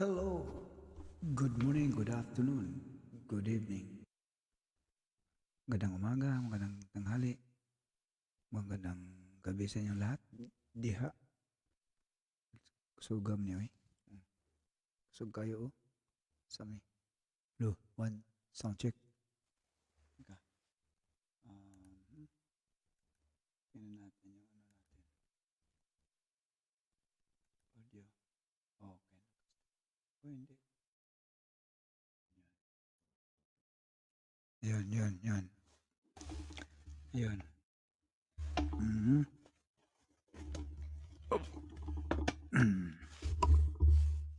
Hello. Good morning, good afternoon, good evening. Magandang umaga, magandang tanghali, magandang gabi sa inyong lahat. Diha, sugam niyo eh. Sug kayo oh. Sami. Lo, one, sound check. Ika. Um, Tingnan natin yung ano natin. Audio. Okay. Oh, hindi. Yun. Yun. Mhm.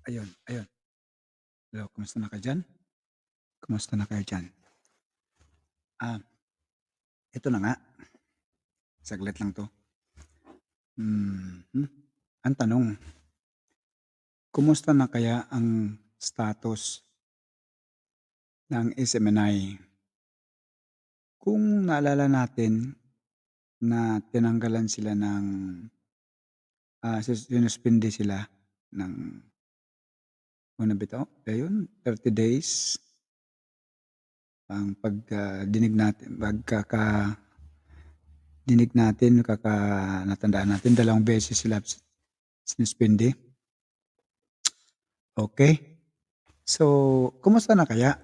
Ayun. Hello, kumusta na kayo dyan? Kumusta na kayo dyan? Ah, ito na nga. Saglit lang to. Mhm. Ang tanong, kumusta na kaya ang status ng SMNI? Kung naalala natin na tinanggalan sila ng, sinuspindi sila ng ano ba 'to, ayun 30 days ang dinig natin natandaan natin 2 beses sila sinuspindi. Okey. So, kumusta na kaya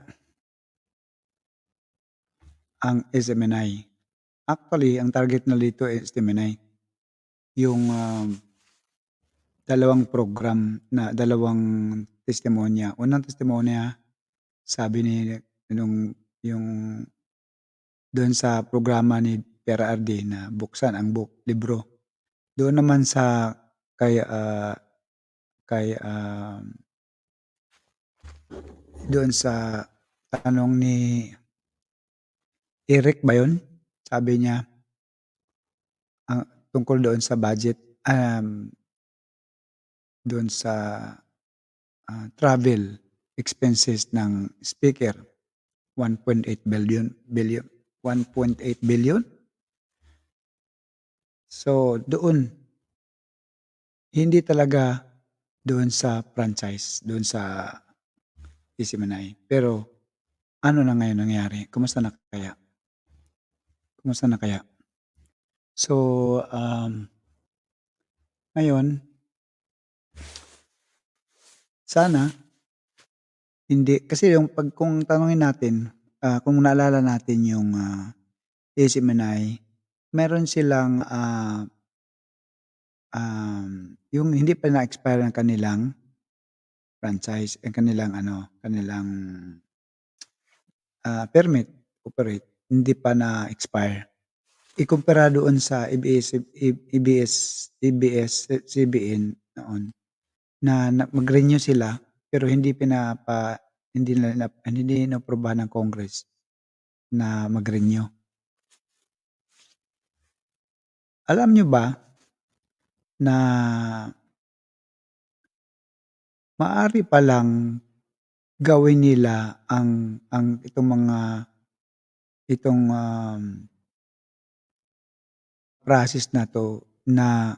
ang SMNI? Actually, ang target na dito is SMNI, yung, dalawang testimonya. Unang testimonya, sabi ni nung yung doon sa programa ni PRRD na buksan ang libro. Doon naman sa kay, kay, doon sa tanong ni Eric ba yun? Sabi niya, tungkol doon sa budget, doon sa, travel expenses ng speaker, 1.8 billion. So, doon, hindi talaga doon sa franchise, doon sa Isimanay. Pero ano na ngayon nangyari? Kumusta na kaya? So, ngayon, sana hindi kasi yung kung tanungin natin, kung naalala natin yung, Isimanay, meron silang, yung hindi pa na-expire ang kanilang franchise, ang kanilang ano, permit operate, hindi pa na-expire. Ikumpara doon sa ABS-CBN noon na mag-renew sila pero hindi inaprubahan ng Congress na mag-renew. Alam niyo ba na maaari palang gawin nila itong, process na 'to na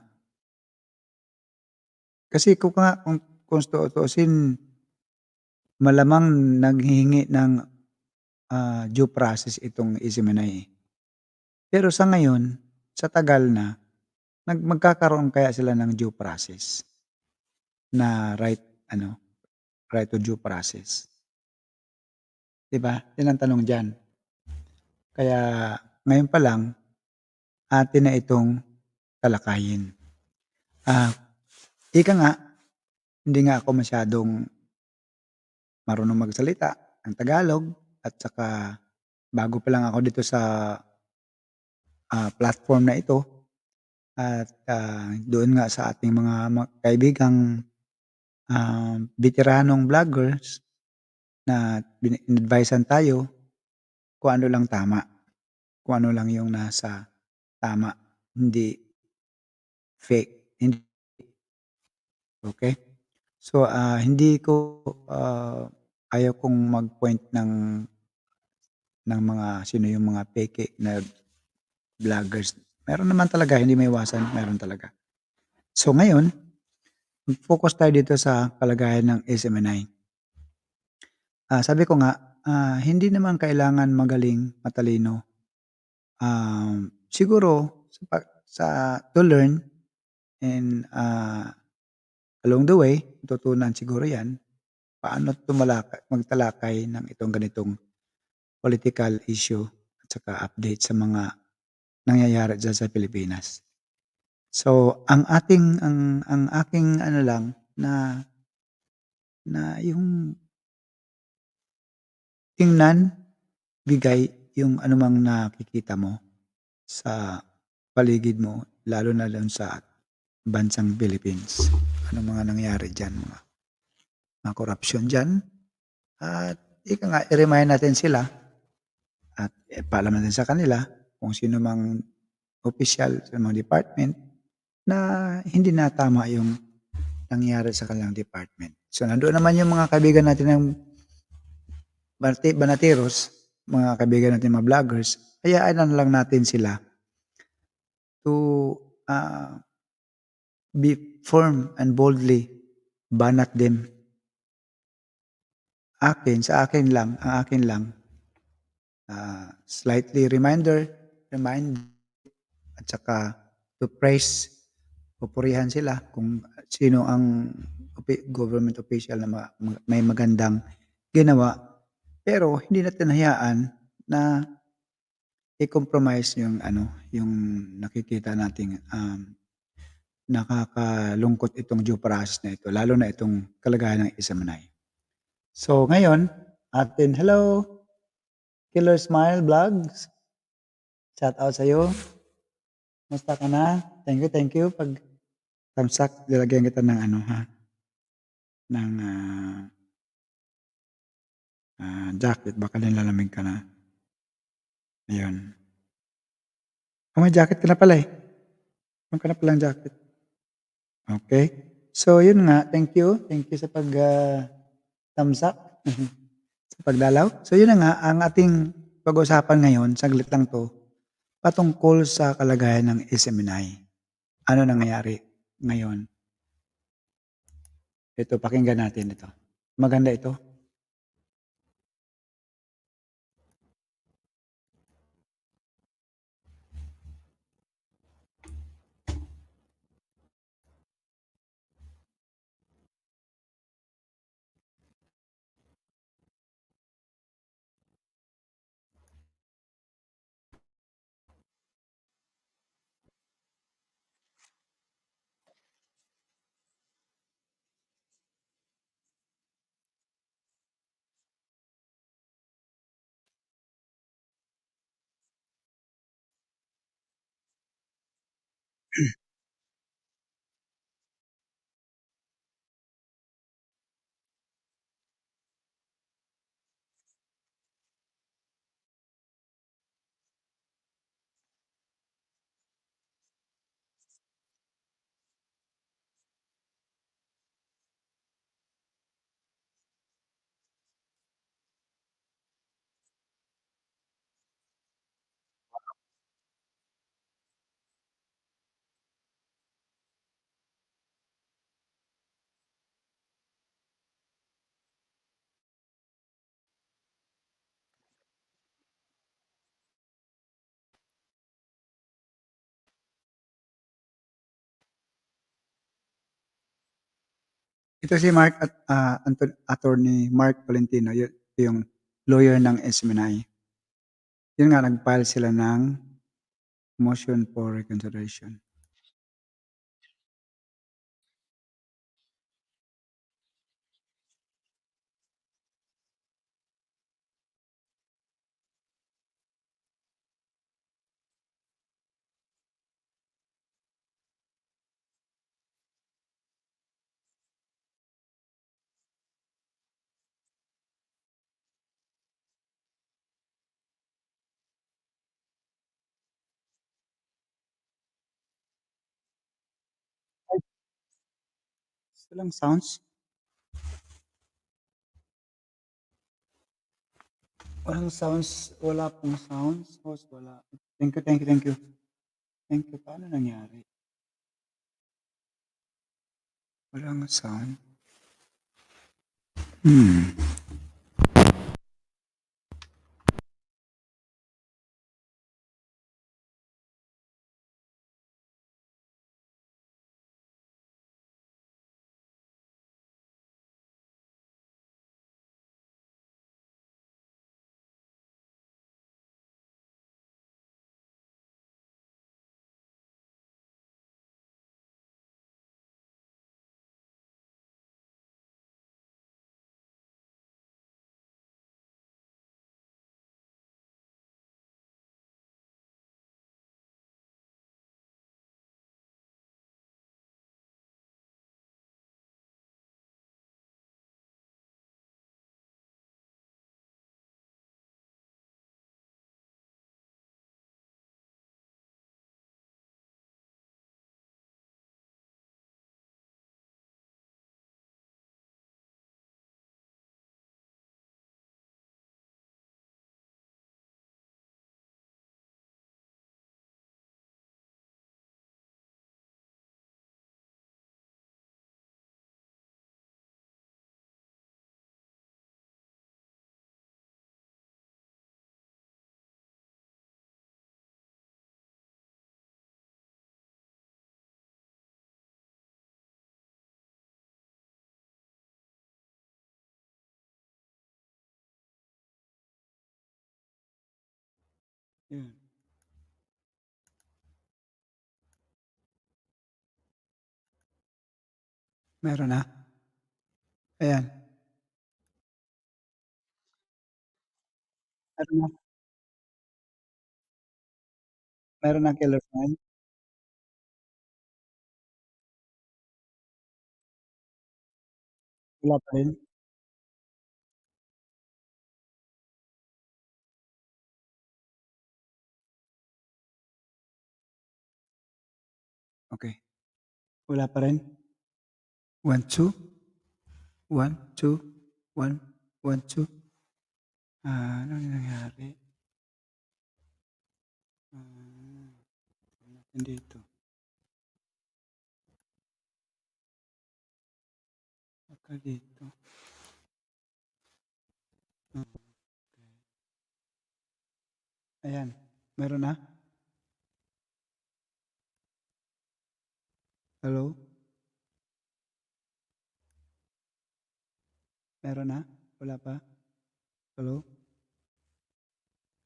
kasi kung tutuusin malamang naghihingi ng, due process itong Isimanay, eh. Pero sa ngayon, sa tagal na, magkakaroon kaya sila ng due process na right to due process, 'di ba? 'Yun ang tanong diyan. Kaya ngayon pa lang atin na itong talakayin. Ah, ika nga, hindi nga ako masyadong marunong magsalita ng Tagalog at saka bago pa lang ako dito sa, platform na ito at, doon nga sa ating mga kaibigang, beteranong vloggers na in-advice-an tayo kung ano lang tama, kung ano lang yung nasa tama, hindi fake, hindi okey? So, hindi ko, ayaw kong mag-point ng mga sino yung mga peke na vloggers. Meron naman talaga, hindi maiwasan, meron talaga. So ngayon, focus tayo dito sa kalagayan ng SMNI. Sabi ko nga, hindi naman kailangan magaling, matalino. Siguro sa to learn and, along the way tutunan siguro 'yan, paano magtalakay ng itong ganitong political issue at saka update sa mga nangyayari diyan sa Pilipinas. So, ang aking ano lang na na yung tingnan, bigay yung anumang nakikita mo sa paligid mo, lalo na dun sa bansang Philippines. Anong mga nangyari diyan, mga korapsyon diyan at ika nga i-remind natin sila at paalam natin sa kanila kung sino mang opisyal sa mga department na hindi na tama yung nangyari sa kanilang department. So, nandoon naman yung mga kaibigan natin ng banateros, mga kaibigan natin mga vloggers, hayaan na lang natin sila to, be firm and boldly banat them. Sa akin lang, ang akin lang, slightly remind at saka to praise, pupurihan sila kung sino ang government official na may magandang ginawa. Pero hindi natin hayaan na i-compromise yung ano, yung nakikita nating, nakakalungkot itong due process na ito, lalo na itong kalagayan ng Isam-Nay. So ngayon, hello, Killer Smile Vlogs, shout out sa'yo. Kumusta ka na? Thank you 'pag tamsak lalagyan kita ng ano ha, ng, jacket baka nilalamig ka na, ayun. May jacket ka na pala, eh, meron ka na palang jacket. Okay. So yun nga, thank you sa thumbs up, sa pagdalaw. So yun na nga, ang ating pag-uusapan ngayon, saglit lang 'to, patungkol sa kalagayan ng SMNI. Ano nangyayari ngayon? Ito, pakinggan natin ito. Maganda ito. Ito si Mark at, Attorney Mark Valentino, yung lawyer ng SMNI. Yun nga, nag-file sila ng motion for reconsideration. Walang sounds? Wala pong sounds, host wala. Thank you. Thank you, paano nangyari? Walang sound. Hmm. Yun. Meron na? Ayan. Meron na? Meron ng killer file? Wala pa rin? Okey. Wala pa rin? 1, 2, 1, 2, 1, 1, 2. Anong nangyari? Tingnan natin dito. Baka dito. Ayan, meron na? Hello? Meron na? Wala pa? Hello?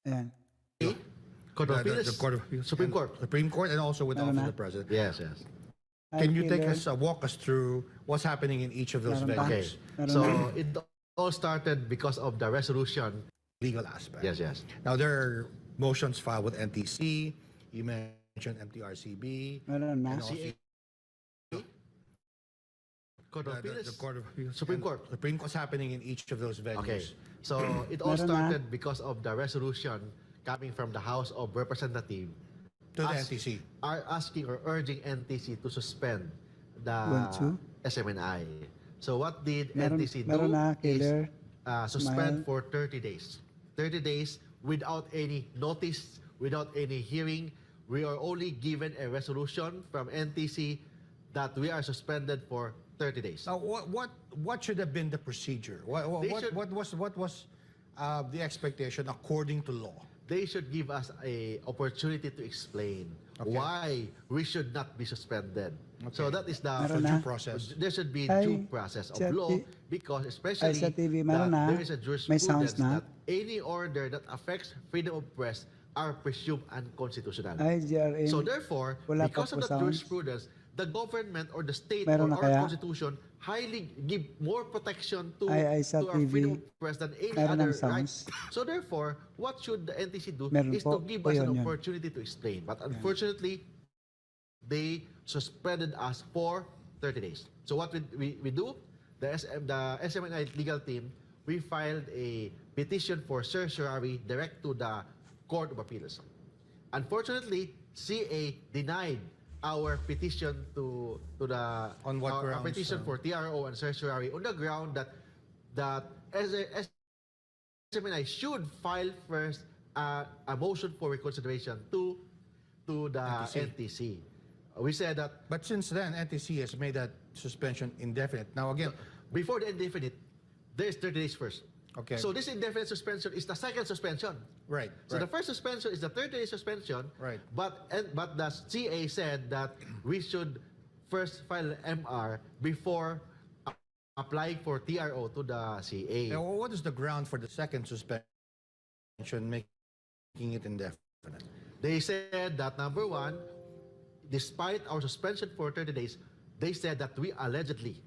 Ayan. Court of Appeals, The Court of Appeals. Supreme and Court. Supreme Court, and also with the Meron Office na? of the President. Yes, yes. Hi, Can you take killer. us, walk us through what's happening in each of those Meron pa? Okay. venues? Meron So na? it all started because of the resolution. Legal aspect. Yes, yes. Now, there are motions filed with NTC. You mentioned MTRCB. Meron na? And also Court of Appeals, the Court of Appeals. Supreme and Court. Supreme Court's happening in each of those venues. Okay. So it all Meron na? started because of the resolution coming from the House of Representatives To the As- NTC. are asking or urging NTC to suspend the 1, 2. SMNI. So what did Meron- NTC do? meron na, is killer. suspend Smile. for 30 days. 30 days without any notice, without any hearing. We are only given a resolution from NTC that we are suspended for 30 days. Now, what should have been the procedure? They should- What was the expectation according to law? They should give us a opportunity to explain Okay. why we should not be suspended. So that is the Meron For na? due process. there should be Ay, due process of sa law T- because especially sa TV that meron na? there is a May sounds jurisprudence na? that any order that affects freedom of press are presumed unconstitutional. Ay, GRN. So therefore, Wala pa because po of that sounds. jurisprudence, the government or the state Meron or na our kaya? constitution highly give more protection to, Ay, sa to our TV. freedom of press than any Meron other ng sounds. right. So therefore, what should the NTC do Meron is po. to give Po us yun, an yun. opportunity to explain. But unfortunately, they suspended us for 30 days. So what we do, the SMNI legal team, we filed a petition for certiorari direct to the Court of Appeals. Unfortunately, CA denied our petition to the On what our grounds, petition for TRO and certiorari on the ground that SMNI should file first a motion for reconsideration to the NTC. NTC. We said that But since then, NTC has made that suspension indefinite. Now again, before the indefinite, there is 30 days first. okay, So this indefinite suspension is the second suspension. right, So the right, first suspension is the 30-day suspension. Right. But the CA said that we should first file an MR before applying for TRO to the CA. and what is the ground for the second suspension making it indefinite? They said that number one, despite our suspension for 30 days, they said that we allegedly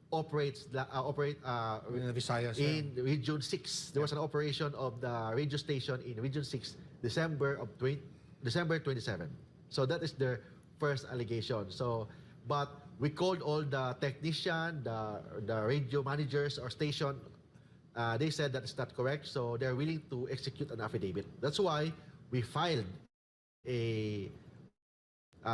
operate In the Visayas, in Region 6. There was an operation of the radio station in Region 6, December 27. So that is their first allegation. So, but we called all the technician, the radio managers or station. They said that is not correct, so they're willing to execute an affidavit. That's why we filed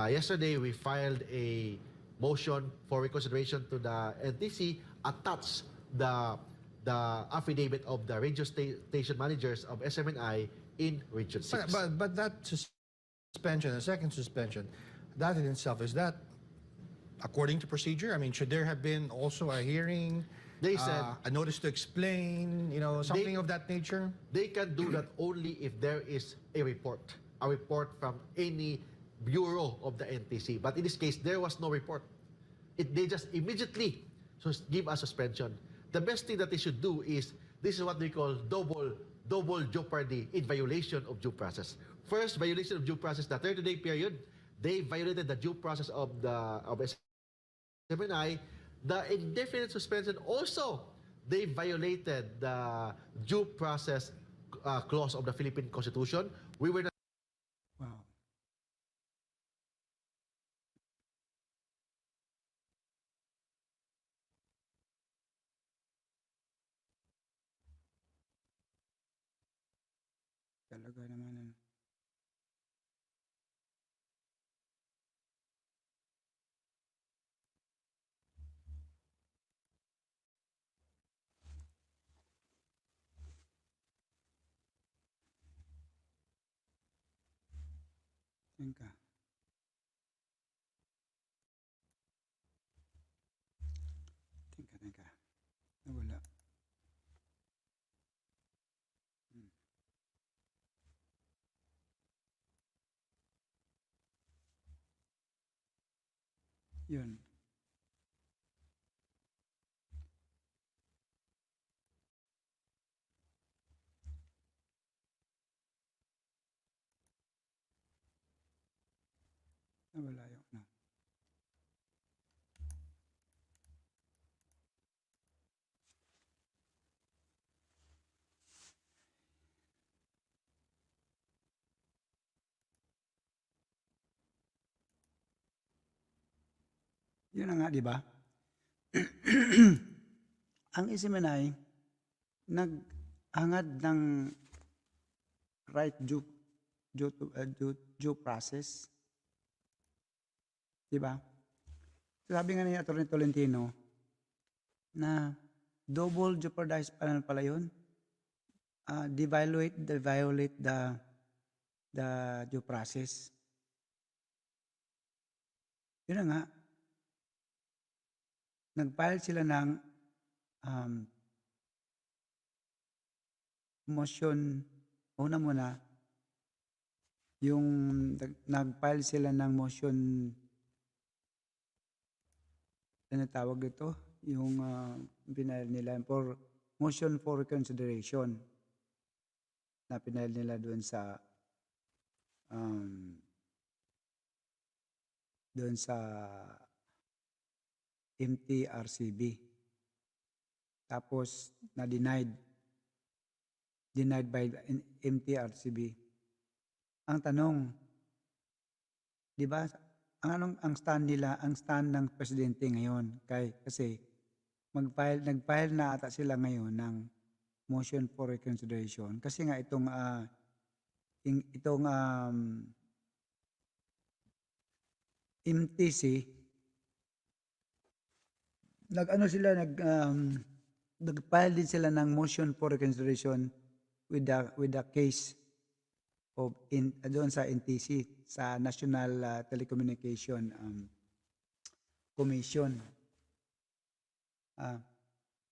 yesterday we filed a motion for reconsideration to the NTC, attached the affidavit of the radio station managers of SMNI in Region 6. But that suspension, the second suspension, that in itself, is that according to procedure? I mean, should there have been also a hearing? They said a notice to explain, something of that nature? they can do that only if there is a report from any bureau of the NTC. But in this case, there was no report. They just immediately give a suspension. The best thing that they should do is, this is what they call double jeopardy in violation of due process. First, violation of due process, the 30-day period, they violated the due process of SMNI. The indefinite suspension also, they violated the due process clause of the Philippine Constitution. We were not Wow. Talaga naman. Teka. Teka. Nawala. Yun. Nawala yung na. Yun na nga, di ba? Ang SMNI, naghangad ng right due process. Di ba? Sabi nga ni Atty. Tolentino na double jeopardize pala yun. They violate the due process. Yun na nga. Nag-file sila ng motion, una muna, yung nag-file sila ng motion, ano tawag ito? Yung pinile nila for motion for reconsideration na pinile nila doon sa MTRCB. Tapos na-denied by the MTRCB. Ang tanong, di ba, ang stand nila, ang stand ng presidente ngayon, kasi nag-file na ata sila ngayon ng motion for reconsideration. Kasi nga itong MTC, nag-file din sila ng motion for reconsideration with the case doon sa NTC, sa National Telecommunication Commission.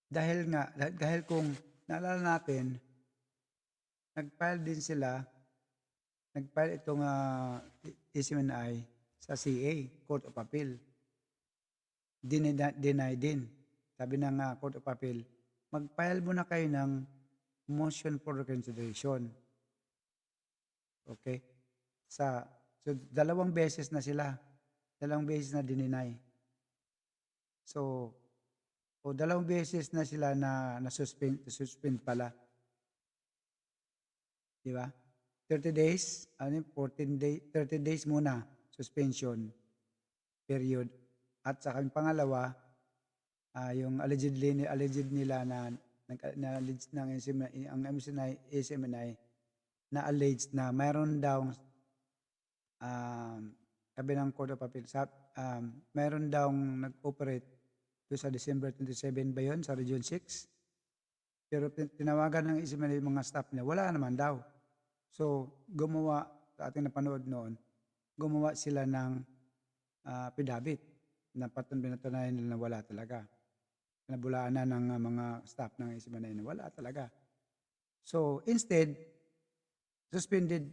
Dahil kung naalala natin, nag-file itong SMNI sa CA, Court of Appeal. Deny din. Sabi ng Court of Appeal, mag-file muna kayo ng motion for reconsideration. Okay? So, dalawang beses na dininay. So, dalawang beses na sila na suspend pala. Di ba? 30 days, 30 days muna, suspension period. At sa pangalawa, yung alleged nila na-alleged ng SMNI na alleged na mayroon daw sabi ng Court of Appeal, mayroon daw nag-operate sa December 27 ba yun, sa Region 6. Pero tinawagan ng SMNI mga staff niya, wala naman daw. So, sa ating napanood noon, gumawa sila ng affidavit na pinatunayan nila na wala talaga. Nabulaan na ng mga staff ng SMNI na wala talaga. So, instead, suspended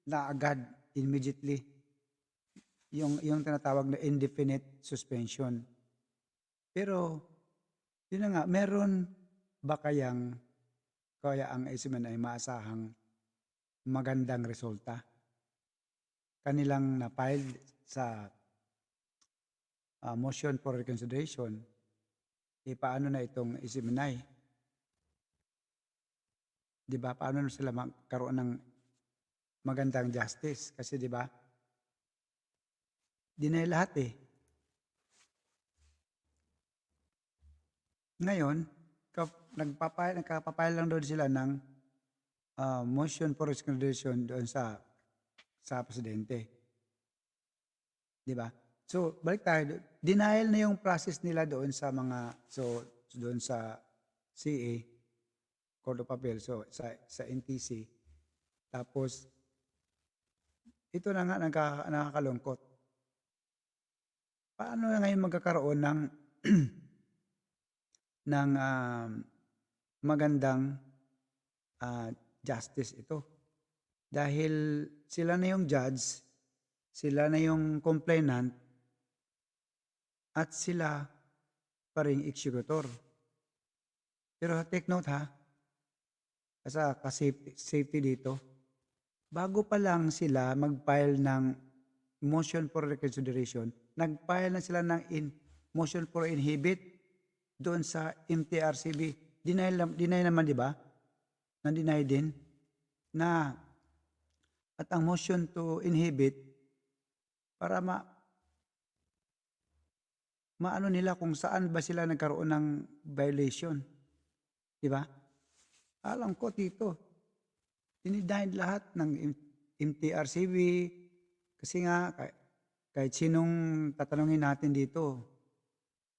na agad, immediately, yung tinatawag na indefinite suspension. Pero, yun na nga, meron ba kaya ang SMNI maasahang magandang resulta? Kanilang na-file sa motion for reconsideration, paano na itong SMNI? Di ba? Paano na sila magkaroon ng magandang justice? Kasi di ba? Deny lahat eh. Ngayon, nagpapile lang doon sila ng motion for reconsideration doon sa presidente. Di ba? So, balik tayo. Denial na yung process nila doon sa doon sa CA, Court of Appeal, so sa NTC. Tapos, ito na nga nakakalungkot. Paano na ngayon magkakaroon ng magandang justice ito? Dahil sila na yung judge, sila na yung complainant, at sila pa rin executor. Pero take note ha, safety dito, bago pa lang sila mag-file ng motion for reconsideration, nag-file na sila ng motion for inhibit doon sa MTRCB. Deny naman, di ba? Na-deny din na at ang motion to inhibit para maano nila kung saan ba sila nagkaroon ng violation. Di ba? Alam ko dito, dinidahin lahat ng MTRCB kasi nga kahit sinong tatanungin natin dito,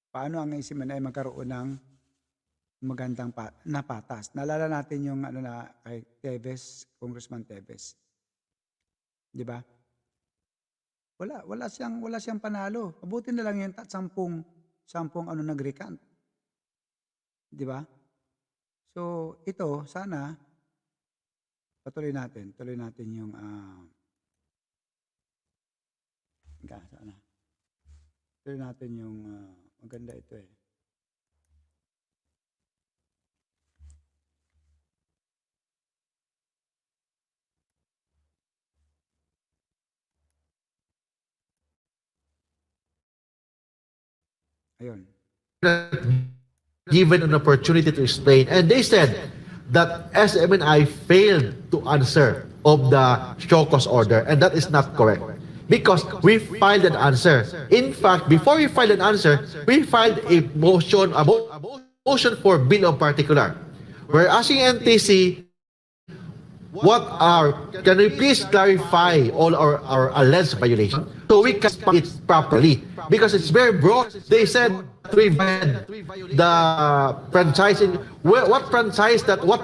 paano ang isiman ay magkaroon ng magandang patas. Naalala natin yung kay Teves, Congressman Teves. Di ba? Wala siyang panalo. Mabuti na lang yung sampung nag-recant. Di ba? So, ito, sana, tuloy natin yung, tuloy natin yung, maganda ito eh. Ayun. Given an opportunity to explain, and they said that SMNI failed to answer of the show cause order, and that is not correct because we filed an answer. In fact, before we filed an answer, we filed a motion for bill of particular. We're asking NTC, can we please clarify all our alleged violations so we can it properly? Because it's very broad. They said we violated the franchising. What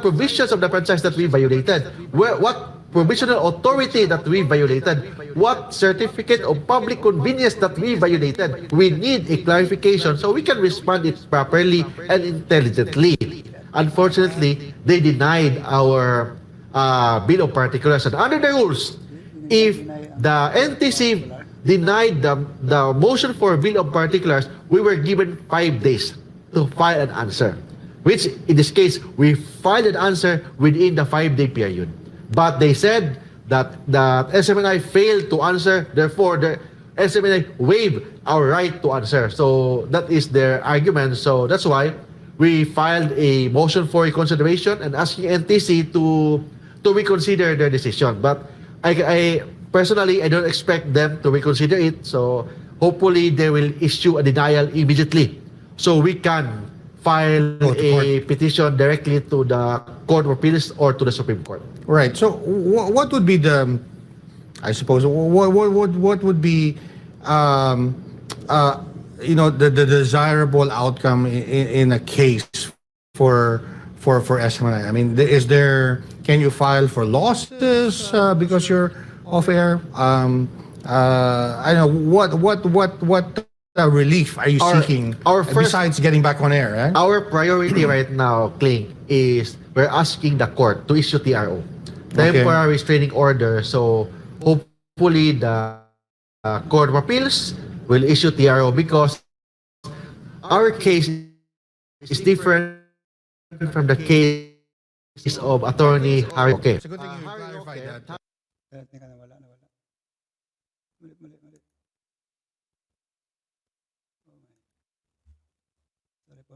provisions of the franchise that we violated? What provisional authority that we violated? What certificate of public convenience that we violated? We need a clarification so we can respond it properly and intelligently. Unfortunately, they denied our bill of particulars. And under the rules, if the NTC denied the motion for bill of particulars, we were given 5 days to file an answer. Which, in this case, we filed an answer within the 5-day period. But they said that the SMNI failed to answer, therefore the SMNI waived our right to answer. So that is their argument. So that's why we filed a motion for reconsideration and asking NTC to reconsider their decision. But I personally, I don't expect them to reconsider it. So hopefully they will issue a denial immediately so we can file a petition directly to the Court of Appeals or to the Supreme Court. Right. So what would be the, I suppose, what would be, the desirable outcome in a case for SMNI? I mean, can you file for losses because you're off air? I don't know, what relief are you seeking besides getting back on air? Eh? Our priority right now, Kling, is we're asking the court to issue TRO, temporary restraining order. So hopefully the Court of Appeals will issue TRO because our case is different from the case of Attorney Harry. Okay. It's a good thing you clarified that. Teka, nawala. Muli.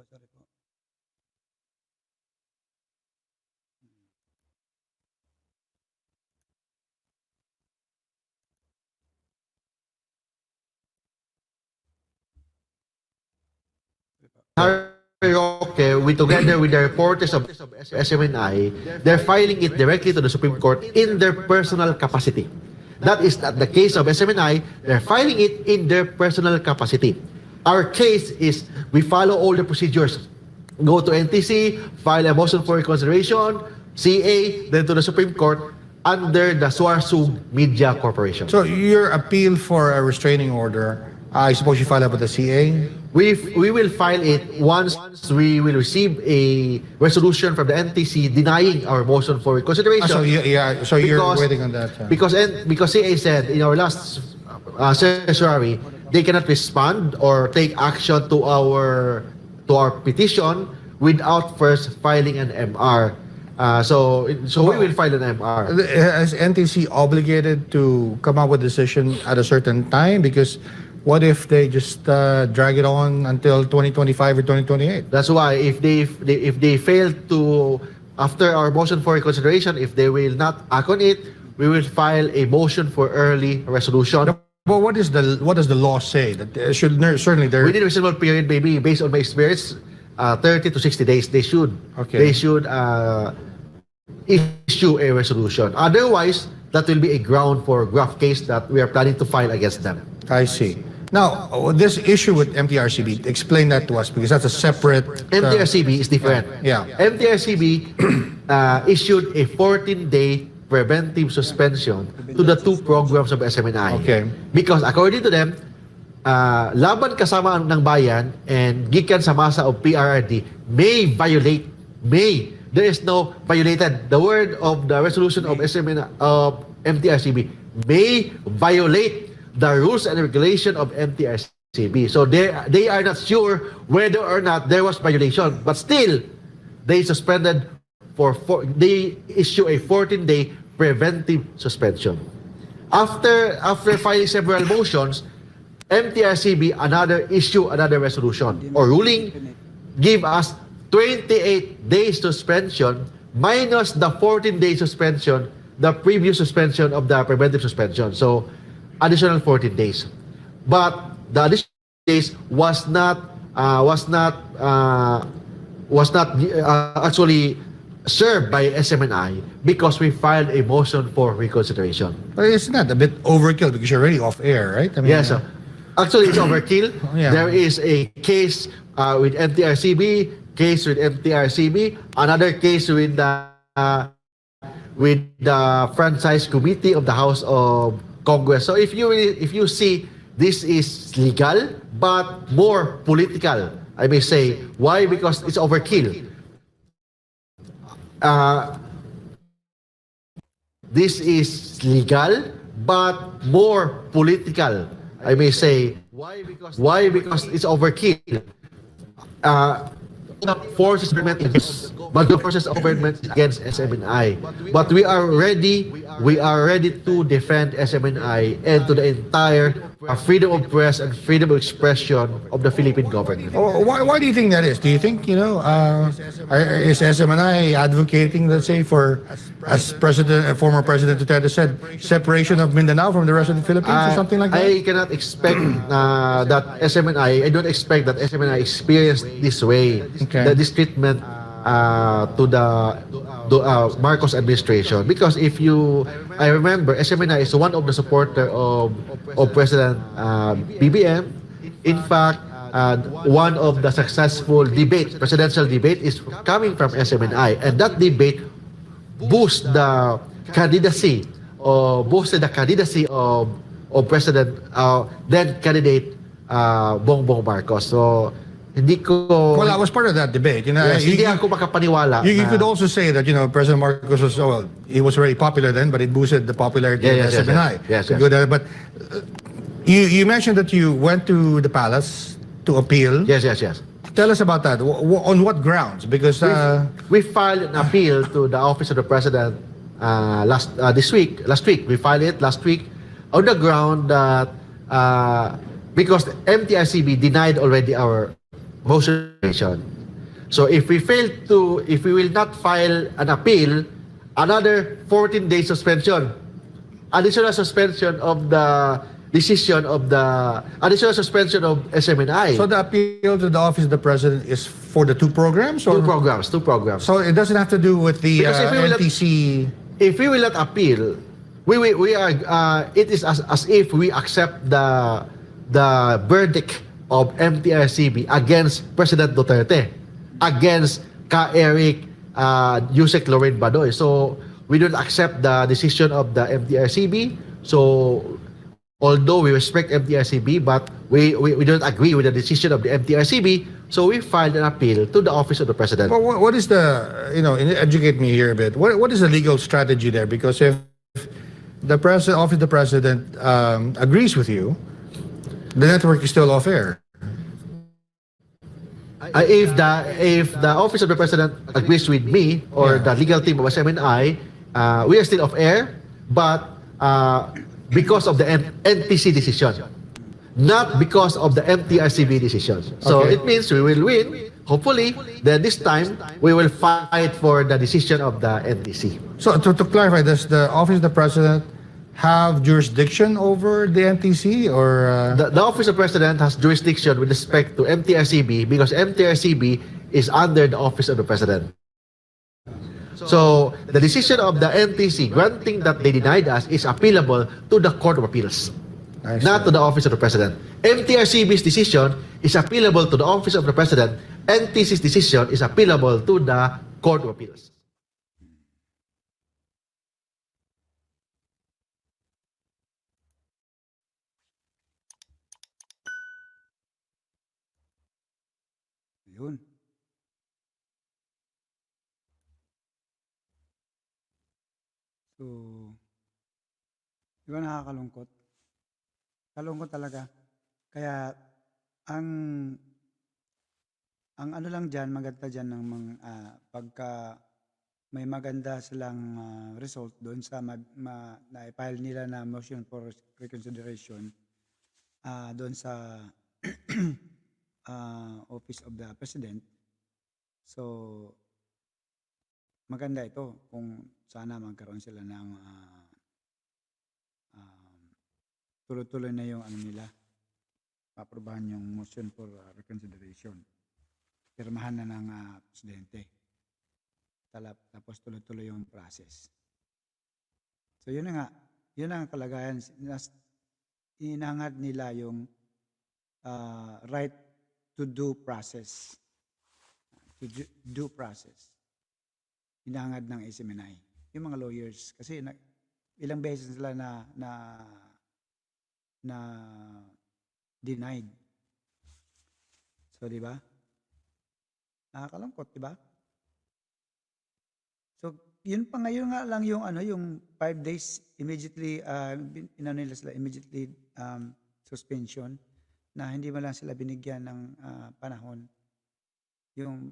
Sorry po. Okay, together with the reporters of SMNI, they're filing it directly to the Supreme Court in their personal capacity. That is not the case of SMNI. They're filing it in their personal capacity. Our case is we follow all the procedures. Go to NTC, file a motion for reconsideration, CA, then to the Supreme Court under the Swarsug Media Corporation. So your appeal for a restraining order, I suppose you file it with the CA? We will file it once we will receive a resolution from the NTC denying our motion for reconsideration. So you're waiting on that. Because CA said in our last certiorari, they cannot respond or take action to our petition without first filing an MR. So we will file an MR. Is NTC obligated to come up with a decision at a certain time? Because what if they just drag it on until 2025 or 2028? That's why if they fail to, after our motion for reconsideration, if they will not act on it, we will file a motion for early resolution. But what does the law say? That certainly there. Within a reasonable period, maybe based on my experience, 30 to 60 days, they should issue a resolution. Otherwise, that will be a ground for graft case that we are planning to file against them. I see. Now, this issue with MTRCB, explain that to us because that's a separate. MTRCB is different. Yeah. MTRCB issued a 14-day preventive suspension to the two programs of SMNI. Okay. Because according to them, Laban Kasama ng Bayan and Gikan sa Masa of PRRD may violate, there is no violated. The word of the resolution of MTRCB may violate the rules and regulation of MTRCB. So they are not sure whether or not there was violation, but still they suspended they issue a 14-day preventive suspension. After filing several motions, MTRCB issue another resolution or ruling, give us 28 days suspension minus the 14-day suspension, the previous suspension of the preventive suspension. So additional 14 days. But the additional days was not actually served by SMNI because we filed a motion for reconsideration. But it's not a bit overkill because you're already off air, right? I mean, Yes, actually it's overkill. Yeah. There is a case with MTRCB, case with MTRCB, another case with the with the franchise committee of the House of Congress. So if you see, this is legal but more political, I may say. Why? Because it's overkill. Uh, this is legal but more political, I may say. Why? Because it's overkill. Uh, forces government against, but the forces of government against SMNI. But we are ready to defend SMNI and to the entire freedom of press and freedom of expression of the Philippine government. Why do you think that is? Do you think, is SMNI advocating, let's say, for, as former President Duterte said, separation of Mindanao from the rest of the Philippines or something like that? I cannot expect that SMNI, I don't expect that SMNI experienced this way, this treatment to the Marcos administration. Because I remember SMNI is one of the supporter of President BBM. In fact, one of the successful presidential debate is coming from SMNI, and that debate boosted the candidacy of President then candidate Bongbong Marcos. So hindi ko Well, I was part of that debate. yes, hindi ako makapaniwala. You could also say that, President Marcos was, he was very popular then, but it boosted the popularity of SMNI. Yes. But you mentioned that you went to the palace to appeal. Yes. Tell us about that. On what grounds? Because We filed an appeal to the office of the president last week. We filed it last week on the ground that because the MTICB denied already our motion. So if we will not file an appeal, another 14 days suspension, additional suspension of the decision of SMNI. so the appeal to the office of the president is for the two programs? Or? Two programs. So it doesn't have to do with the Because if we will not- NTC. If we will not appeal, we are it is as if we accept the verdict of MTRCB against President Duterte, against Eric Yusek Loren Badoy. So we don't accept the decision of the MTRCB. So although we respect MTRCB, but we don't agree with the decision of the MTRCB, so we filed an appeal to the office of the president. Well, what is the, educate me here a bit. What is the legal strategy there? Because if the office of the president agrees with you, the network is still off air. If the office of the president agrees with me or the legal team of SMNI, we are still off air, but because of the NTC decision, not because of the MTRCB decision. So Okay. it means we will win, hopefully. Then this time we will fight for the decision of the NTC. So to clarify, does the office of the president have jurisdiction over the NTC or? The office of president has jurisdiction with respect to MTRCB because MTRCB is under the office of the president. So the decision of the NTC granting that they denied us is appealable to the Court of Appeals, I see. not to the office of the president. MTRCB's decision is appealable to the office of the president. NTC's decision is appealable to the Court of Appeals. Yun. So, di ba nakakalungkot? Kalungkot talaga. Kaya, ang ano lang dyan, maganda dyan ng pagka may maganda silang result doon sa na-file nila na motion for reconsideration doon sa Office of the President. So, maganda ito kung sana magkaroon sila ng tuloy-tuloy na yung ano nila, aprobahan yung motion for reconsideration. Pirmahan na ng Presidente. Tapos tuloy-tuloy yung process. So yun na nga, yun ang kalagayan. Inangad nila yung right to due process. To due process. Inangad ng SMNI. yung mga lawyers kasi ilang beses sila na denied. So, di ba? Nakakalungkot, di ba? So, yun pa ngayon nga lang yung yung 5 days immediately inano nila sila immediately suspension na hindi man lang sila binigyan ng panahon, yung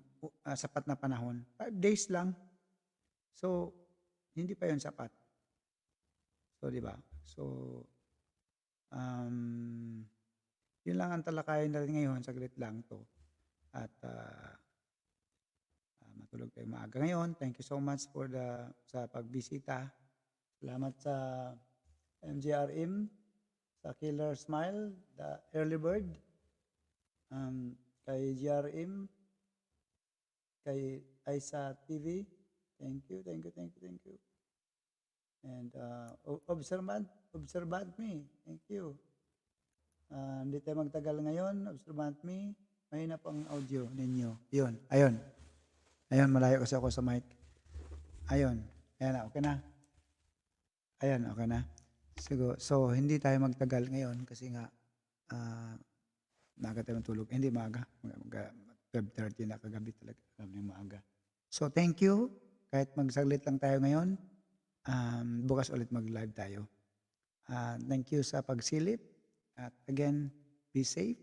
sapat na panahon. 5 days lang. So, hindi pa yun sapat. So, di ba? So, yun lang ang talakayan natin ngayon. Saglit lang to. At matulog tayo maaga ngayon. Thank you so much for sa pagbisita. Salamat sa MGRM, sa Killer Smile, the Early Bird, kay GRM, kay Aisa TV. Thank you. And observant me. Thank you. Hindi tayo magtagal ngayon. Observant me. Mahina po ang audio ninyo. Yun. Ayun. Malayo kasi ako sa mic. Ayun. Ayan na. Okay na. Ayan. Okay na. So, hindi tayo magtagal ngayon kasi nga maaga tayo matulog. Hindi maaga. 12:30 na kagabi talaga. Kami maaga. So, thank you. Kahit magsaglit lang tayo ngayon, bukas ulit mag-live tayo. Thank you sa pagsilip. At again, be safe,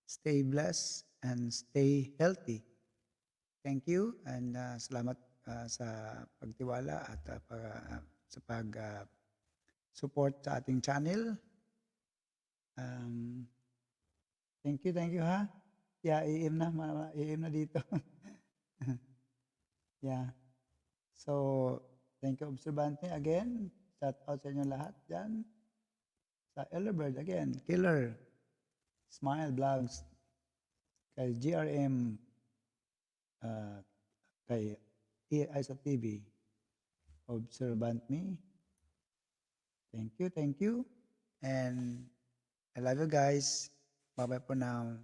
stay blessed, and stay healthy. Thank you and salamat sa pagtiwala at sa pag-support sa ating channel. Thank you ha. Yeah, iim na dito. Yeah. So, thank you Observante again. Shout out sa inyo lahat dyan. Sa Ellerbird again, Killer, Smile Vlogs, kay GRM, kay Isa TV, Observant Me. Thank you. And I love you guys. Bye-bye for now.